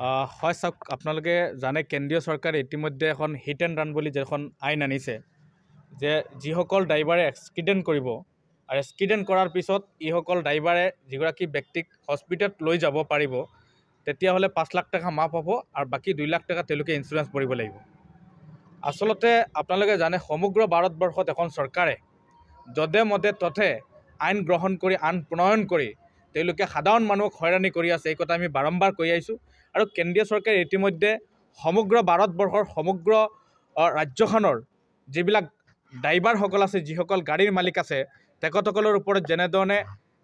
হয় চাওক, আপোনালোকে জানে কেন্দ্ৰীয় চৰকাৰে ইতিমধ্যে এখন হিট এণ্ড ৰান বুলি এখন আইন আনিছে যে যিসকল ড্ৰাইভাৰে এক্সিডেণ্ট কৰিব আৰু এক্সিডেণ্ট কৰাৰ পিছত এইসকল ড্ৰাইভাৰে যিগৰাকী ব্যক্তিক হস্পিটেলত লৈ যাব পাৰিব তেতিয়াহ'লে 5 লাখ টকা মাফ হ'ব আৰু বাকী 2 লাখ টকা তেওঁলোকে ইঞ্চুৰেঞ্চ ভৰিব লাগিব। আচলতে আপোনালোকে জানে সমগ্ৰ ভাৰতবৰ্ষত এখন চৰকাৰে যধে মধে তথে আইন গ্ৰহণ কৰি আইন প্ৰণয়ন কৰি তেওঁলোকে সাধাৰণ মানুহক হয়ৰাণি কৰি আছে। এই কথা আমি বাৰম্বাৰ কৈ আহিছোঁ আৰু কেন্দ্ৰীয় চৰকাৰে ইতিমধ্যে সমগ্ৰ ভাৰতবৰ্ষৰ সমগ্ৰ ৰাজ্যখনৰ যিবিলাক ড্ৰাইভাৰসকল আছে, যিসকল গাড়ীৰ মালিক আছে, তেখেতসকলৰ ওপৰত যেনেধৰণে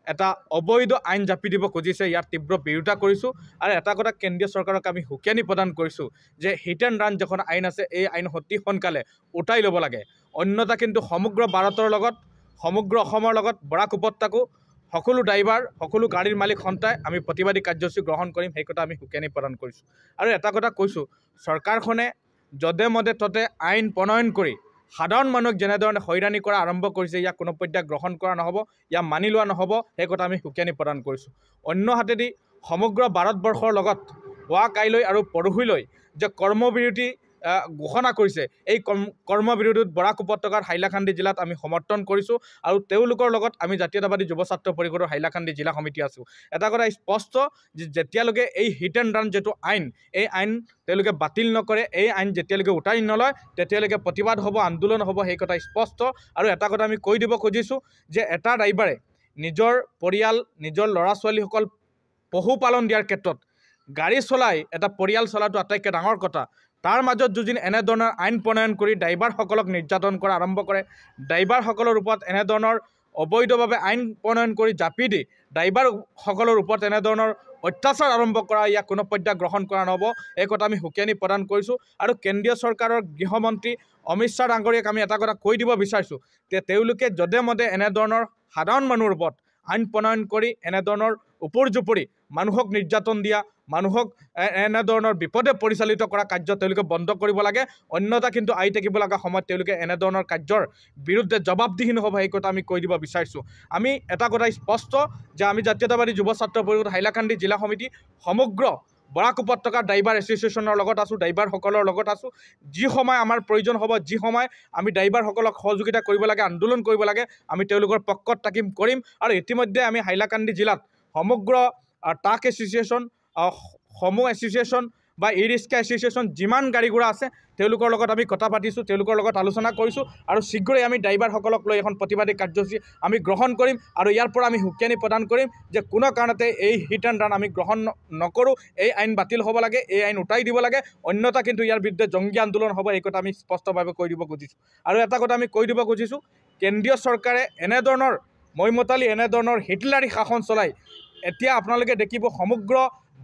এটা অবৈধ আইন জাপি দিব খুজিছে, ইয়াৰ তীব্ৰ বিৰোধিতা কৰিছোঁ। আৰু এটা কথা কেন্দ্ৰীয় চৰকাৰক আমি হুকিয়ানি প্ৰদান কৰিছোঁ যে হিট এণ্ড ৰান যিখন আইন আছে, এই আইন অতি সোনকালে উঠাই ল'ব লাগে। অন্যথা কিন্তু সমগ্ৰ ভাৰতৰ লগত, সমগ্ৰ অসমৰ লগত বৰাক উপত্যকাও সকলো ড্ৰাইভাৰ, সকলো গাড়ীৰ মালিক সন্থাই আমি প্ৰতিবাদী কাৰ্যসূচী গ্ৰহণ কৰিম, সেই কথা আমি হুকিয়ানি প্ৰদান কৰিছোঁ। আৰু এটা কথা কৈছোঁ, চৰকাৰখনে যধে মধে ততে আইন প্ৰণয়ন কৰি সাধাৰণ মানুহক যেনেধৰণে হয়ৰাণি কৰা আৰম্ভ কৰিছে, ইয়াক কোনো পৰ্যায়ত গ্ৰহণ কৰা নহ'ব, ইয়াক মানি লোৱা নহ'ব, সেই কথা আমি হুকিয়ানি প্ৰদান কৰিছোঁ। অন্য হাতেদি সমগ্ৰ ভাৰতবৰ্ষৰ লগত হোৱা কাইলৈ আৰু পৰহিলৈ যে কৰ্মবিৰতি ঘোষণা কৰিছে, এই কৰ্মবিৰতিত বৰাক উপত্যকাৰ হাইলাকান্দি জিলাত আমি সমৰ্থন কৰিছোঁ আৰু তেওঁলোকৰ লগত আমি জাতীয়তাবাদী যুৱ ছাত্ৰ পৰিষদৰ হাইলাকান্দি জিলা সমিতি আছোঁ। এটা কথা স্পষ্ট যে যেতিয়ালৈকে এই হিট এণ্ড ৰান যিটো আইন, এই আইন তেওঁলোকে বাতিল নকৰে, এই আইন যেতিয়ালৈকে উঠাই নলয়, তেতিয়ালৈকে প্ৰতিবাদ হ'ব, আন্দোলন হ'ব, সেই কথা স্পষ্ট। আৰু এটা কথা আমি কৈ দিব খুজিছোঁ যে এটা ড্ৰাইভাৰে নিজৰ পৰিয়াল, নিজৰ ল'ৰা ছোৱালীসকল পশুপালন দিয়াৰ ক্ষেত্ৰত গাড়ী চলাই এটা পৰিয়াল চলাটো আটাইতকৈ ডাঙৰ কথা। তাৰ মাজত যদি এনেধৰণৰ আইন প্ৰণয়ন কৰি ড্ৰাইভাৰসকলক নিৰ্যাতন কৰা আৰম্ভ কৰে, ড্ৰাইভাৰসকলৰ ওপৰত এনেধৰণৰ অবৈধভাৱে আইন প্ৰণয়ন কৰি জাপি দি ড্ৰাইভাৰসকলৰ ওপৰত এনেধৰণৰ অত্যাচাৰ আৰম্ভ কৰা, ইয়াক কোনো পৰ্যায়ত গ্ৰহণ কৰা নহ'ব, এই কথা আমি হুকিয়ানি প্ৰদান কৰিছোঁ। আৰু কেন্দ্ৰীয় চৰকাৰৰ গৃহমন্ত্ৰী অমিত শ্বাহ ডাঙৰীয়াক আমি এটা কথা কৈ দিব বিচাৰিছোঁ যে তেওঁলোকে যধে মধে এনেধৰণৰ সাধাৰণ মানুহৰ ওপৰত আইন প্ৰণয়ন কৰি এনেধৰণৰ ওপৰজুপৰি মানুহক নিৰ্যাতন দিয়া, মানুহক এনেধৰণৰ বিপদে পৰিচালিত কৰা কাৰ্য তেওঁলোকে বন্ধ কৰিব লাগে। অন্যথা কিন্তু আহি থাকিব লগা সময়ত তেওঁলোকে এনেধৰণৰ কাৰ্যৰ বিৰুদ্ধে জবাবদিহি নহ'ব, সেই কথা আমি কৈ দিব বিচাৰিছোঁ। আমি এটা কথা স্পষ্ট যে আমি জাতীয়তাবাদী যুৱ ছাত্ৰ পৰিষদ হাইলাকান্দি জিলা সমিতি সমগ্ৰ বৰাক উপত্যকাৰ ড্ৰাইভাৰ এছ'চিয়েশ্যনৰ লগত আছোঁ, ড্ৰাইভাৰসকলৰ লগত আছোঁ। যি সময় আমাৰ প্ৰয়োজন হ'ব, যি সময় আমি ড্ৰাইভাৰসকলক সহযোগিতা কৰিব লাগে, আন্দোলন কৰিব লাগে, আমি তেওঁলোকৰ পক্ষত কৰিম। আৰু ইতিমধ্যে আমি হাইলাকান্দি জিলাত সমগ্ৰ ট্ৰাক এছ'চিয়েশ্যন, সমূহ এছ'চিয়েশ্যন বা ই ৰিক্সা এছ'চিয়েশ্যন যিমান গাড়ী ঘোঁৰা আছে, তেওঁলোকৰ লগত আমি কথা পাতিছোঁ, তেওঁলোকৰ লগত আলোচনা কৰিছোঁ আৰু শীঘ্ৰেই আমি ড্ৰাইভাৰসকলক লৈ এখন প্ৰতিবাদী কাৰ্যসূচী আমি গ্ৰহণ কৰিম। আৰু ইয়াৰ পৰা আমি হুকিয়ানি প্ৰদান কৰিম যে কোনো কাৰণতে এই হিট এণ্ড ৰান আমি গ্ৰহণ নকৰোঁ, এই আইন বাতিল হ'ব লাগে, এই আইন উঠাই দিব লাগে, অন্যথা কিন্তু ইয়াৰ বিৰুদ্ধে জংগী আন্দোলন হ'ব, এই কথা আমি স্পষ্টভাৱে কৈ দিব খুজিছোঁ। আৰু এটা কথা আমি কৈ দিব খুজিছোঁ, কেন্দ্ৰীয় চৰকাৰে এনেধৰণৰ মৈমতালি, এনেধৰণৰ হিটলাৰী শাসন চলাই এতিয়া আপোনালোকে দেখিব সমগ্ৰ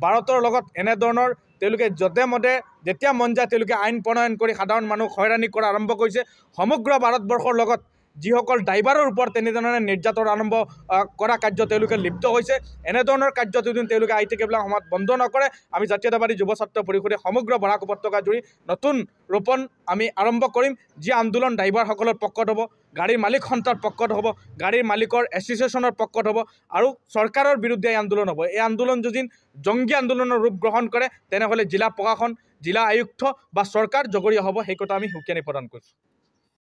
ভাৰতৰ লগত এনেধৰণৰ তেওঁলোকে যধে মধে যেতিয়া মন যায় তেওঁলোকে আইন প্ৰণয়ন কৰি সাধাৰণ মানুহক হয়ৰাণি কৰা আৰম্ভ কৰিছে। সমগ্ৰ ভাৰতবৰ্ষৰ লগত যিসকল ড্ৰাইভাৰৰ ওপৰত তেনেধৰণে নিৰ্যাতন আৰম্ভ কৰা কাৰ্য তেওঁলোকে লিপ্ত হৈছে, এনেধৰণৰ কাৰ্য যদি তেওঁলোকে আহি থাকিবলৈ সময়ত বন্ধ নকৰে, আমি জাতীয়তাবাদী যুৱ ছাত্ৰ পৰিষদে সমগ্ৰ বৰাক উপত্যকা জুৰি নতুন ৰূপণ আমি আৰম্ভ কৰিম। যি আন্দোলন ড্ৰাইভাৰসকলৰ পক্ষত হ'ব, গাড়ীৰ মালিক সন্থাৰ পক্ষত হ'ব, গাড়ীৰ মালিকৰ এছ'চিয়েশ্যনৰ পক্ষত হ'ব আৰু চৰকাৰৰ বিৰুদ্ধে এই আন্দোলন হ'ব। এই আন্দোলন যদি জংগী আন্দোলনৰ ৰূপ গ্ৰহণ কৰে, তেনেহ'লে জিলা প্ৰশাসন, জিলা আয়ুক্ত বা চৰকাৰ জগৰীয়া হ'ব, সেই কথা আমি হুকিয়ানি প্ৰদান কৰিছোঁ।